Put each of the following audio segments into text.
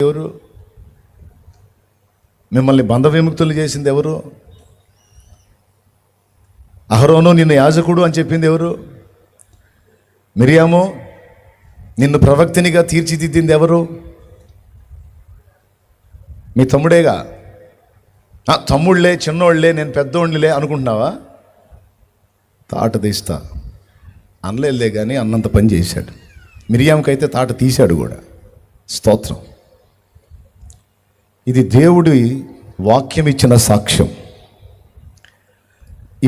ఎవరు? మిమ్మల్ని బంధ విముక్తులు చేసింది ఎవరు? అహరోను నిన్ను యాజకుడు అని చెప్పింది ఎవరు? మిరియాము నిన్ను ప్రవక్తినిగా తీర్చిదిద్దింది ఎవరు? మీ తమ్ముడేగా. తమ్ముళ్ళే, చిన్నోళ్ళే, నేను పెద్దోళ్ళే అనుకుంటున్నావా? తాట తీస్తా అనలేలే కానీ అన్నంత పని చేశాడు. మిరియాముకైతే తాట తీశాడు కూడా. స్తోత్రం. ఇది దేవుడి వాక్యం ఇచ్చిన సాక్ష్యం.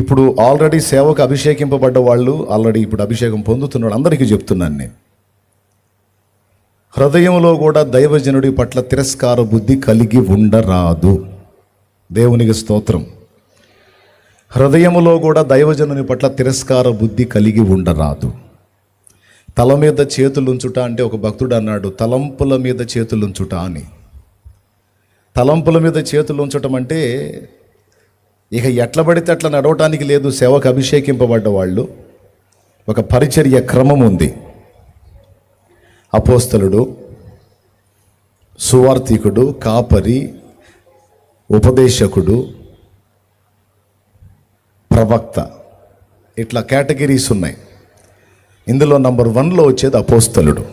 ఇప్పుడు ఆల్రెడీ సేవకు అభిషేకింపబడ్డ వాళ్ళు, ఆల్రెడీ ఇప్పుడు అభిషేకం పొందుతున్నాడు అందరికీ చెప్తున్నాను నేను. హృదయంలో కూడా దైవజనుడి పట్ల తిరస్కార బుద్ధి కలిగి ఉండరాదు. దేవునికి స్తోత్రం. హృదయములో కూడా దైవజనుని పట్ల తిరస్కార బుద్ధి కలిగి ఉండరాదు. తల మీద చేతులుంచుట అంటే ఒక భక్తుడు అన్నాడు, తలంపుల మీద చేతులుంచుట అని. తలంపుల మీద చేతులు ఉంచటం అంటే ఇక ఎట్ల పడితే అట్లా నడవటానికి లేదు. సేవకు అభిషేకింపబడ్డ వాళ్ళు ఒక పరిచర్య క్రమం ఉంది. అపోస్తలుడు, సువార్థికుడు, కాపరి, ఉపదేశకుడు, ప్రవక్త, ఇట్లా కేటగిరీస్ ఉన్నాయి. ఇందులో నంబర్ 1లో వచ్చేది అపోస్తలుడు.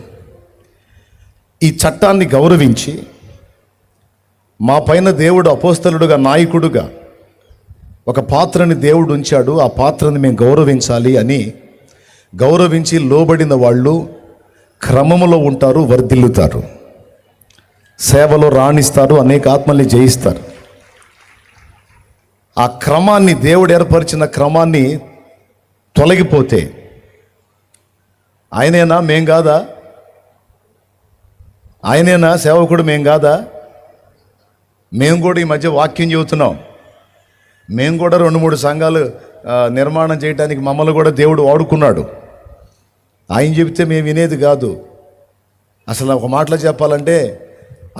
ఈ చట్టాన్ని గౌరవించి మా పైన దేవుడు అపోస్తలుడుగా, నాయకుడుగా ఒక పాత్రని దేవుడు ఉంచాడు, ఆ పాత్రని మేము గౌరవించాలి అని గౌరవించి లోబడిన వాళ్ళు క్రమములో ఉంటారు, వర్ధిల్లుతారు, సేవలో రాణిస్తారు, అనేక ఆత్మల్ని జయిస్తారు. ఆ క్రమాన్ని, దేవుడు ఏర్పరిచిన క్రమాన్ని తొలగిపోతే ఆయనేనా, మేం కాదా? ఆయనేనా సేవకుడు, మేం కాదా? మేము కూడా ఈ మధ్య వాక్యం చెబుతున్నాం. మేము కూడా 2-3 సంఘాలు నిర్మాణం చేయడానికి మమ్మల్ని కూడా దేవుడు వాడుకున్నాడు. ఆయన చెబితే మేము వినేది కాదు. అసలు ఒక మాటలో చెప్పాలంటే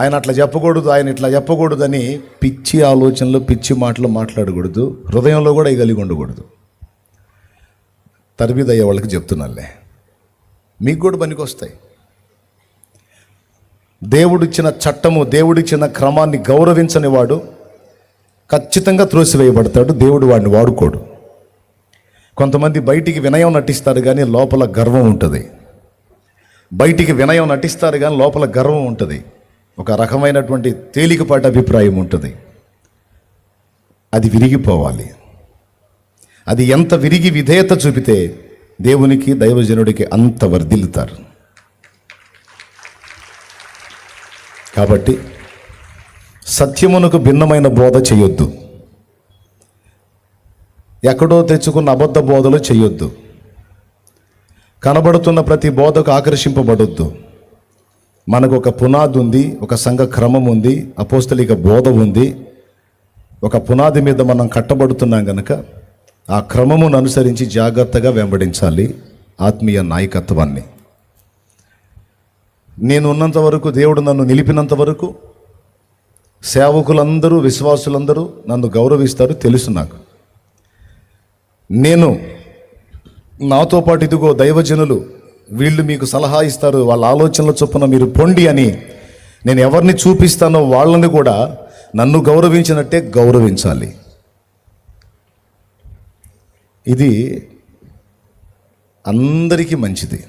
ఆయన అట్లా చెప్పకూడదు, ఆయన ఇట్లా చెప్పకూడదని పిచ్చి ఆలోచనలు, పిచ్చి మాటలు మాట్లాడకూడదు. హృదయంలో కూడా కలిగి ఉండకూడదు. తరబీదయ్యే వాళ్ళకి చెప్తున్నానులే, మీకు కూడా పనికి వస్తాయి. దేవుడిచ్చిన చట్టము, దేవుడిచ్చిన క్రమాన్ని గౌరవించని వాడు ఖచ్చితంగా త్రోసివేయబడతాడు. దేవుడు వాడిని వాడుకోడు. కొంతమంది బయటికి వినయం నటిస్తారు కానీ లోపల గర్వం ఉంటుంది. బయటికి వినయం నటిస్తారు కానీ లోపల గర్వం ఉంటుంది. ఒక రకమైనటువంటి తేలికపాటి అభిప్రాయం ఉంటుంది. అది విరిగిపోవాలి. అది ఎంత విరిగి విధేయత చూపితే దేవునికి, దైవజనుడికి అంత వర్ధిల్లుతారు. కాబట్టి సత్యమునకు భిన్నమైన బోధ చేయొద్దు. ఎక్కడో తెచ్చుకున్న అబద్ధ బోధలు చేయొద్దు. కనబడుతున్న ప్రతి బోధకు ఆకర్షింపబడొద్దు. మనకు ఒక పునాది ఉంది, ఒక సంఘ క్రమం ఉంది, అపోస్తలిక బోధ ఉంది. ఒక పునాది మీద మనం కట్టబడుతున్నాం కనుక ఆ క్రమమును అనుసరించి జాగ్రత్తగా వెంబడించాలి ఆత్మీయ నాయకత్వాన్ని. నేను ఉన్నంత వరకు, దేవుడు నన్ను నిలిపినంత వరకు సేవకులందరూ, విశ్వాసులందరూ నన్ను గౌరవిస్తారు, తెలుసు నాకు. నేను నాతో పాటు ఇదిగో దైవజనులు వీళ్ళు మీకు సలహా ఇస్తారు, వాళ్ళ ఆలోచనల చొప్పున మీరు పొండి అని నేను ఎవరిని చూపిస్తానో వాళ్ళని కూడా నన్ను గౌరవించినట్టే గౌరవించాలి. ఇది అందరికీ మంచిది.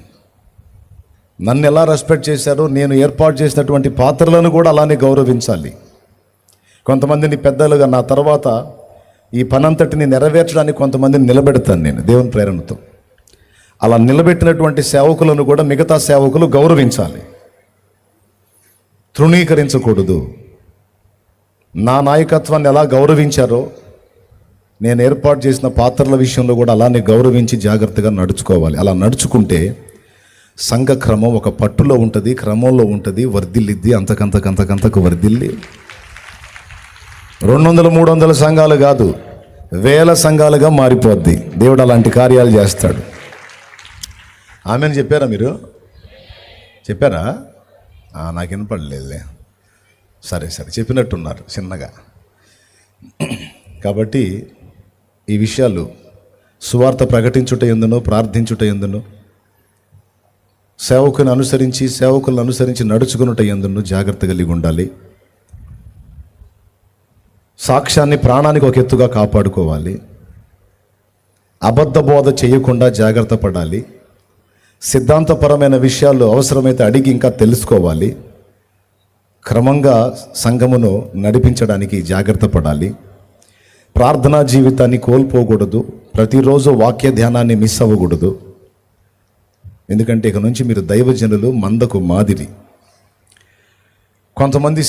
నన్ను ఎలా రెస్పెక్ట్ చేశారో నేను ఏర్పాటు చేసినటువంటి పాత్రలను కూడా అలానే గౌరవించాలి. కొంతమందిని పెద్దలుగా నా తర్వాత ఈ పనంతటిని నెరవేర్చడానికి కొంతమందిని నిలబెడతాను నేను దేవుని ప్రేరణతో. అలా నిలబెట్టినటువంటి సేవకులను కూడా మిగతా సేవకులు గౌరవించాలి, తృణీకరించకూడదు. నా నాయకత్వాన్ని ఎలా గౌరవించారో నేను ఏర్పాటు చేసిన పాత్రల విషయంలో కూడా అలానే గౌరవించి జాగ్రత్తగా నడుచుకోవాలి. అలా నడుచుకుంటే సంఘ క్రమం ఒక పట్టులో ఉంటుంది, క్రమంలో ఉంటుంది, వర్ధిల్లిద్ది, అంతకంతకు వర్ధిల్లి 200-300 సంఘాలు కాదు, 1000 సంఘాలుగా మారిపోద్ది. దేవుడు అలాంటి కార్యాలు చేస్తాడు. ఆమెను చెప్పారా? మీరు చెప్పారా? నాకు వినపడలేదులే. సరే చెప్పినట్టున్నారు చిన్నగా. కాబట్టి ఈ విషయాలు సువార్త ప్రకటించుట ఎందును, ప్రార్థించుట ఎందును, సేవకులను అనుసరించి నడుచుకున్నట యందును జాగ్రత్త కలిగి ఉండాలి. సాక్ష్యాన్ని ప్రాణానికి ఒక ఎత్తుగా కాపాడుకోవాలి. అబద్ధ బోధ చేయకుండా జాగ్రత్త పడాలి. సిద్ధాంతపరమైన విషయాలు అవసరమైతే అడిగి ఇంకా తెలుసుకోవాలి. క్రమంగా సంఘమును నడిపించడానికి జాగ్రత్త పడాలి. ప్రార్థనా జీవితాన్ని కోల్పోకూడదు. ప్రతిరోజు వాక్య ధ్యానాన్ని మిస్ అవ్వకూడదు. ఎందుకంటే ఇక నుంచి మీరు దైవజనులు, మందకు మాదిరి. కొంతమంది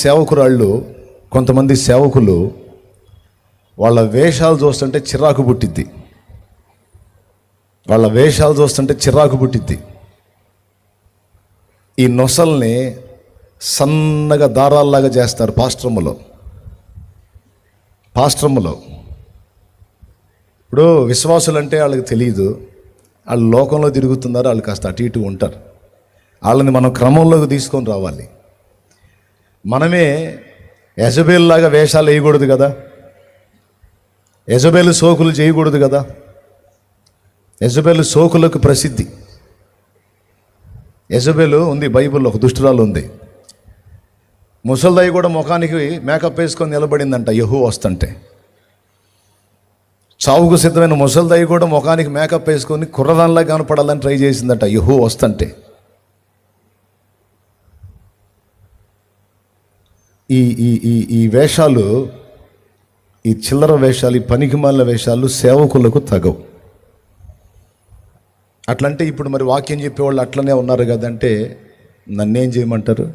సేవకులు వాళ్ళ వేషాలు చూస్తుంటే చిరాకు పుట్టిద్ది. ఈ నొసల్ని సన్నగా దారాల్లాగా చేస్తారు పాస్ట్రమ్ములో. ఇప్పుడు విశ్వాసులు అంటే వాళ్ళకి తెలియదు, వాళ్ళు లోకంలో తిరుగుతున్నారు, వాళ్ళు కాస్త అటు ఇటు ఉంటారు. వాళ్ళని మనం క్రమంలోకి తీసుకొని రావాలి. మనమే యెజబెల్ లాగా వేషాలు వేయకూడదు కదా, యెజబెల్ సోకులు చేయకూడదు కదా. యెజబెల్ సోకులకు ప్రసిద్ధి. యెజబెల్ ఉంది బైబిల్లో, ఒక దుష్టురాలు ఉంది. ముసల్దాయి కూడా ముఖానికి మేకప్ వేసుకొని నిలబడిందంట యెహూ వస్తుంటే. చావుకు సిద్ధమైన ముసల్దాయి కూడా ముఖానికి మేకప్ వేసుకొని కుర్రదానిలా కనపడాలని ట్రై చేసిందట యెహూ వస్తుంటే. ఈ ఈ ఈ ఈ వేషాలు, ఈ చిల్లర వేషాలు, ఈ పనికిమాలిన వేషాలు సేవకులకు తగవు. అట్లంటే ఇప్పుడు మరి వాక్యం చెప్పేవాళ్ళు అట్లనే ఉన్నారు కదంటే నన్నేం చేయమంటారు?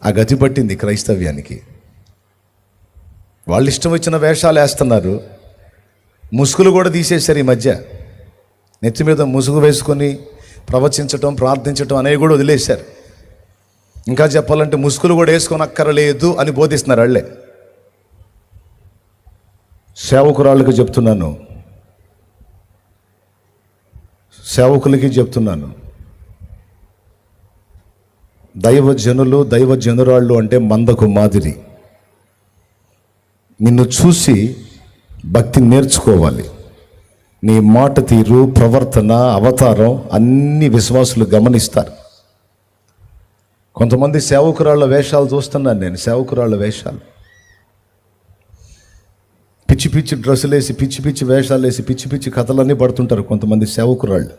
ఆ గతి పట్టింది క్రైస్తవ్యానికి. వాళ్ళు ఇష్టం వచ్చిన వేషాలు వేస్తున్నారు. ముసుగులు కూడా తీసేశారు ఈ మధ్య. నెత్తి మీద ముసుగు వేసుకొని ప్రవచించటం, ప్రార్థించటం అనేవి కూడా వదిలేశారు. ఇంకా చెప్పాలంటే ముసుగులు కూడా వేసుకొని అక్కరలేదు అని బోధిస్తున్నారు వాళ్ళే. సేవకురాళ్ళకి చెప్తున్నాను, సేవకులకి చెప్తున్నాను, దైవజనురాళ్ళు అంటే మందకు మాదిరి. నిన్ను చూసి భక్తి నేర్చుకోవాలి. నీ మాట తీరు, ప్రవర్తన, అవతారం అన్ని విశ్వాసులు గమనిస్తారు. కొంతమంది సేవకురాళ్ళ వేషాలు చూస్తున్నాను నేను. సేవకురాళ్ళ వేషాలు పిచ్చి పిచ్చి డ్రెస్సులు వేసి, పిచ్చి పిచ్చి వేషాలు వేసి, పిచ్చి పిచ్చి కథలన్నీ పడుతుంటారు కొంతమంది సేవకురాళ్ళు.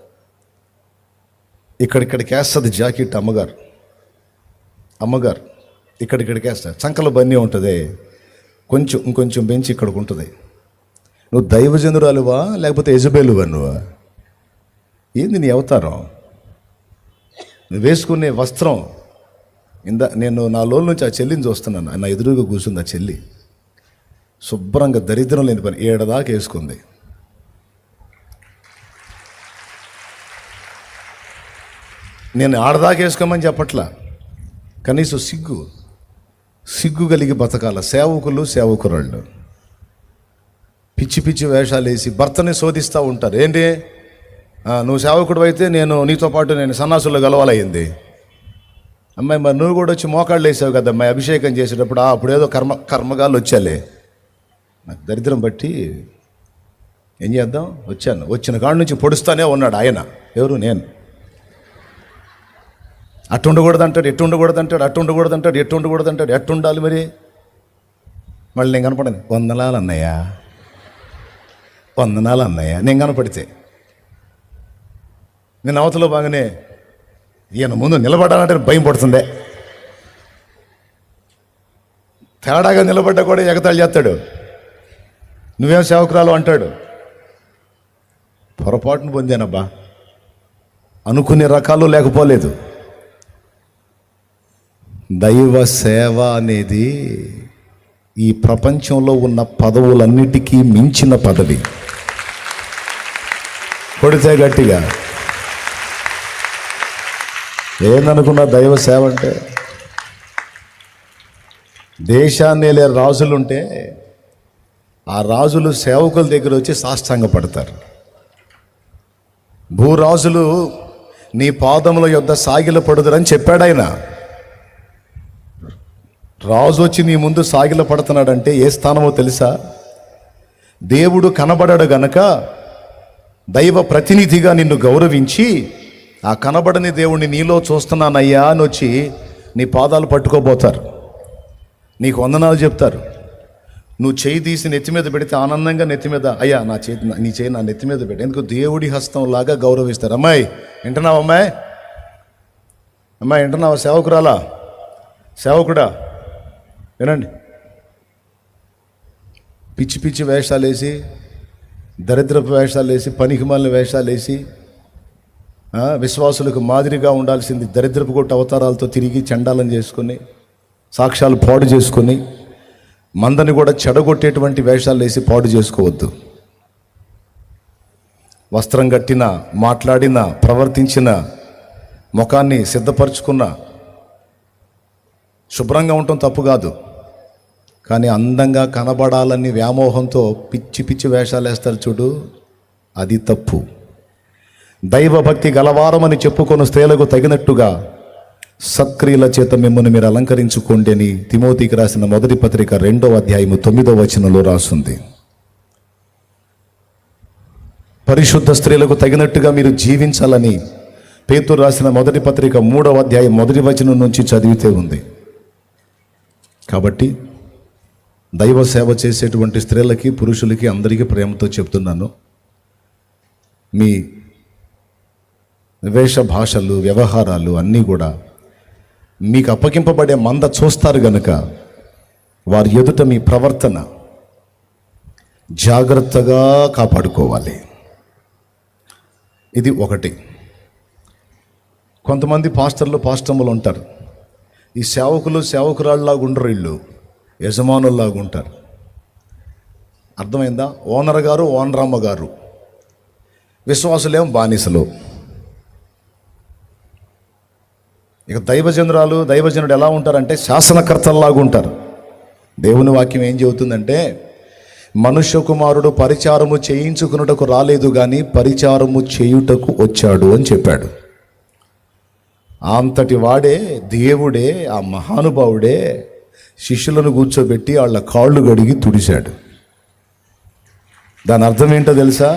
ఇక్కడిక్కడికి వేస్తుంది జాకెట్ అమ్మగారు ఇక్కడిక్కడికి వేస్తారు. చంకల బన్నీ ఉంటుంది, ఇంకొంచెం పెంచి ఇక్కడికి ఉంటుంది. నువ్వు దైవజనురాలువా లేకపోతే యెజబెలువా? నువ్వు ఏంది నీ అవతారం? నువ్వు వేసుకునే వస్త్రం. నేను నా లోన్ నుంచి ఆ చెల్లిని చూస్తున్నాను. నా ఎదురుగా కూర్చుంది ఆ చెల్లి. శుభ్రంగా దరిద్రం లేని పని ఏడదాకా వేసుకుంది. నేను ఆడదాకా వేసుకోమని చెప్పట్లా, కనీసం సిగ్గు కలిగి బతకాల. సేవకురాళ్ళు పిచ్చి పిచ్చి వేషాలు వేసి భర్తని శోధిస్తూ ఉంటారు. ఏంటి, నువ్వు సేవకుడు అయితే నీతో పాటు నేను సన్నాసుల్లో గలవాలయ్యింది. అమ్మాయి మరి నువ్వు కూడా వచ్చి మోకాళ్ళు వేసావు కదా అమ్మాయి అభిషేకం చేసేటప్పుడు. అప్పుడేదో కర్మగాళ్ళు వచ్చాలే. నాకు దరిద్రం బట్టి ఏం చేద్దాం, వచ్చిన కాడ నుంచి పొడుస్తానే ఉన్నాడు ఆయన. ఎవరు? నేను. అట్టు ఉండకూడదు అంటాడు, ఎట్టు ఉండకూడదు అంటాడు, అట్టు ఉండకూడదు అంటాడు, ఎట్టు ఉండకూడదు అంటాడు. ఎట్టు ఉండాలి మరి? మళ్ళీ నేను కనపడను. వందనాలు అన్నయ్య నేను కనపడితే నేను అవతలో బాగానే ఈయన ముందు నిలబడాలంటే భయం పడుతుందే. తేడాగా నిలబడ్డా కూడా ఎగతాళి చేస్తాడు. నువ్వేం సేవకురాలు అంటాడు. పొరపాటును పొందానబ్బా, అనుకునే రకాలు లేకపోలేదు. దైవ సేవ అనేది ఈ ప్రపంచంలో ఉన్న పదవులన్నిటికీ మించిన పదవి. కొడితే గట్టిగా ఏందనుకున్నా దైవ సేవ అంటే. దేశాన్ని వెళ్ళే రాజులుంటే ఆ రాజులు సేవకుల దగ్గర వచ్చి సాష్టాంగపడతారు. భూరాజులు నీ పాదముల యొద్ద సాగిలపడుదురని చెప్పాడు ఆయన. రాజు వచ్చి నీ ముందు సాగిల పడుతున్నాడంటే ఏ స్థానమో తెలుసా? దేవుడు కనబడాడు గనక దైవ ప్రతినిధిగా నిన్ను గౌరవించి ఆ కనబడని దేవుణ్ణి నీలో చూస్తున్నానయ్యా అని వచ్చి నీ పాదాలు పట్టుకోబోతారు, నీకు వందనాలు చెప్తారు. నువ్వు చేయి తీసి నెత్తి మీద పెడితే ఆనందంగా నెత్తి మీద, అయ్యా నీ చేయి నా నెత్తి మీద పెట్టి, ఎందుకు దేవుడి హస్తం లాగా గౌరవిస్తారు. అమ్మాయి వింటున్నావా? అమ్మాయి వింటున్నావా? సేవకురాలా, సేవకుడా వినండి. పిచ్చి పిచ్చి వేషాలు వేసి, దరిద్రపు వేషాలు వేసి, పనికిమాలిన వేషాలు వేసి, విశ్వాసులకు మాదిరిగా ఉండాల్సింది దరిద్రపు కొట్టు అవతారాలతో తిరిగి చండాలం చేసుకొని, సాక్ష్యాలు పాడు చేసుకొని, మందని కూడా చెడగొట్టేటువంటి వేషాలు వేసి పాడు చేసుకోవద్దు. వస్త్రం కట్టిన, మాట్లాడిన, ప్రవర్తించిన, ముఖాన్ని సిద్ధపరచుకున్న, శుభ్రంగా ఉండటం తప్పు కాదు, కానీ అందంగా కనబడాలని వ్యామోహంతో పిచ్చి పిచ్చి వేషాలు వేస్తారు చూడు, అది తప్పు. దైవభక్తి గలవారమని చెప్పుకొని స్త్రీలకు తగినట్టుగా సక్రియల చేత మిమ్మల్ని మీరు అలంకరించుకోండి అని తిమోతికి రాసిన మొదటి పత్రిక 2వ అధ్యాయము 9వ వచనంలో రాస్తుంది. పరిశుద్ధ స్త్రీలకు తగినట్టుగా మీరు జీవించాలని పేతురు రాసిన మొదటి పత్రిక 3వ అధ్యాయం 1వ వచనం నుంచి చదివితే ఉంది. కాబట్టి దైవ సేవ చేసేటువంటి స్త్రీలకి, పురుషులకి, అందరికీ ప్రేమతో చెప్తున్నాను, మీ వేష భాషలు, వ్యవహారాలు అన్నీ కూడా మీకు అప్పగింపబడే మంద చూస్తారు గనుక వారి ఎదుట మీ ప్రవర్తన జాగ్రత్తగా కాపాడుకోవాలి. ఇది ఒకటి. కొంతమంది పాస్టర్లు ఉంటారు. ఈ సేవకురాళ్ళలాగా ఉండరు, వీళ్ళు యజమానుల్లాగా ఉంటారు. అర్థమైందా? ఓనర్ గారు, ఓనరమ్మ గారు, విశ్వాసులేం బానిసలు. ఇక దైవజనుడు ఎలా ఉంటారంటే శాసనకర్తల్లాగా ఉంటారు. దేవుని వాక్యం ఏం చెబుతుందంటే, మనుష్య కుమారుడు పరిచారము చేయించుకున్నటకు రాలేదు కానీ పరిచారము చేయుటకు వచ్చాడు అని చెప్పాడు. అంతటి వాడే దేవుడే, ఆ మహానుభావుడే శిష్యులను కూర్చోబెట్టి వాళ్ళ కాళ్ళు గడిగి తుడిశాడు. దాని అర్థం ఏంటో తెలుసా?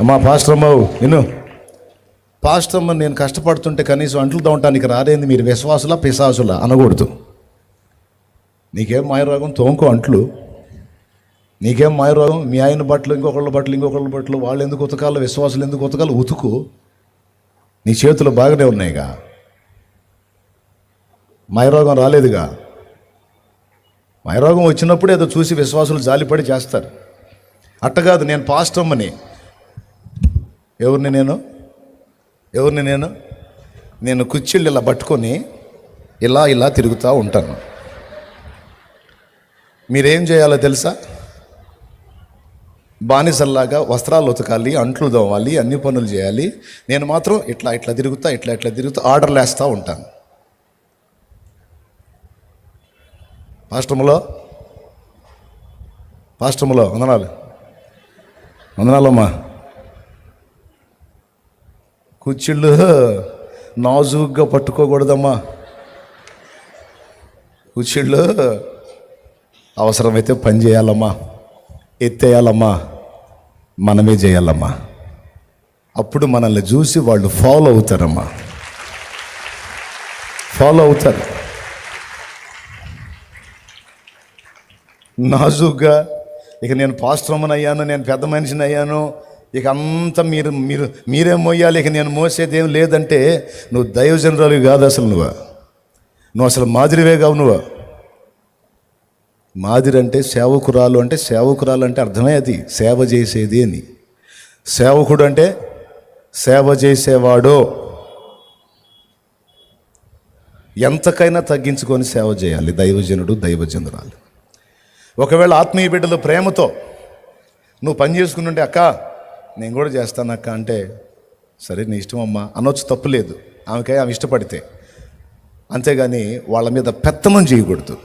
అమ్మా పాస్టరమ్మ విను, పాస్టరమ్మ నేను కష్టపడుతుంటే కనీసం అంట్లు తోమటానికి రారేంది, మీరు విశ్వాసులా పిశాసులా అనకూడదు. నీకేం మాయరోగం, తోముకో అంట్లు. నీకేం మాయరోగం, మీ ఆయన బట్టలు, ఇంకొకళ్ళ బట్టలు వాళ్ళు ఎందుకు ఉతకాలి, విశ్వాసులు ఎందుకు ఉతకాలి, ఉతుకు. నీ చేతులు బాగానే ఉన్నాయిగా, మాయరోగం రాలేదుగా. మాయరోగం వచ్చినప్పుడు ఏదో చూసి విశ్వాసులు జాలిపడి చేస్తారు. అట్టకాదు, నేను పాస్టమ్మని. ఎవరిని నేను కుర్చీళ్ళు ఇలా పట్టుకొని ఇలా తిరుగుతూ ఉంటాను. మీరేం చేయాలో తెలుసా? బానిసల్లాగా వస్త్రాలు ఉతకాలి, అంట్లు దోమాలి, అన్ని పనులు చేయాలి. నేను మాత్రం ఇట్లా తిరుగుతా ఆర్డర్లు వేస్తూ ఉంటాను. పాస్టములో వందనాలమ్మా. కుర్చీళ్ళు నాజుగ్గా పట్టుకోకూడదమ్మా. కుర్చీళ్ళు అవసరమైతే పని చేయాలమ్మా, ఎత్తేయాలమ్మా, మనమే చేయాలమ్మా. అప్పుడు మనల్ని చూసి వాళ్ళు ఫాలో అవుతారమ్మా, ఫాలో అవుతారు. నాజుగ్గా ఇక నేను పాస్టర్మని అయ్యాను, నేను పెద్ద మనిషిని అయ్యాను, ఇక అంతా మీరే మోయాలి, ఇక నేను మోసేదేం లేదంటే నువ్వు దైవజనురాలు కాదు. అసలు నువ్వు అసలు మాదిరివే కావు. మాదిరి అంటే సేవకురాలు అంటే అర్థమే అది, సేవ చేసేది అని. సేవకుడు అంటే సేవ చేసేవాడు. ఎంతకైనా తగ్గించుకొని సేవ చేయాలి దైవజనురాలు. ఒకవేళ ఆత్మీయ బిడ్డలు ప్రేమతో నువ్వు పని చేసుకుని అక్క నేను కూడా చేస్తాను అక్క అంటే, సరే నీ ఇష్టం అమ్మా అనొచ్చు, తప్పులేదు. ఆమె ఇష్టపడితే. అంతేగాని వాళ్ళ మీద పెత్తనం చేయకూడదు.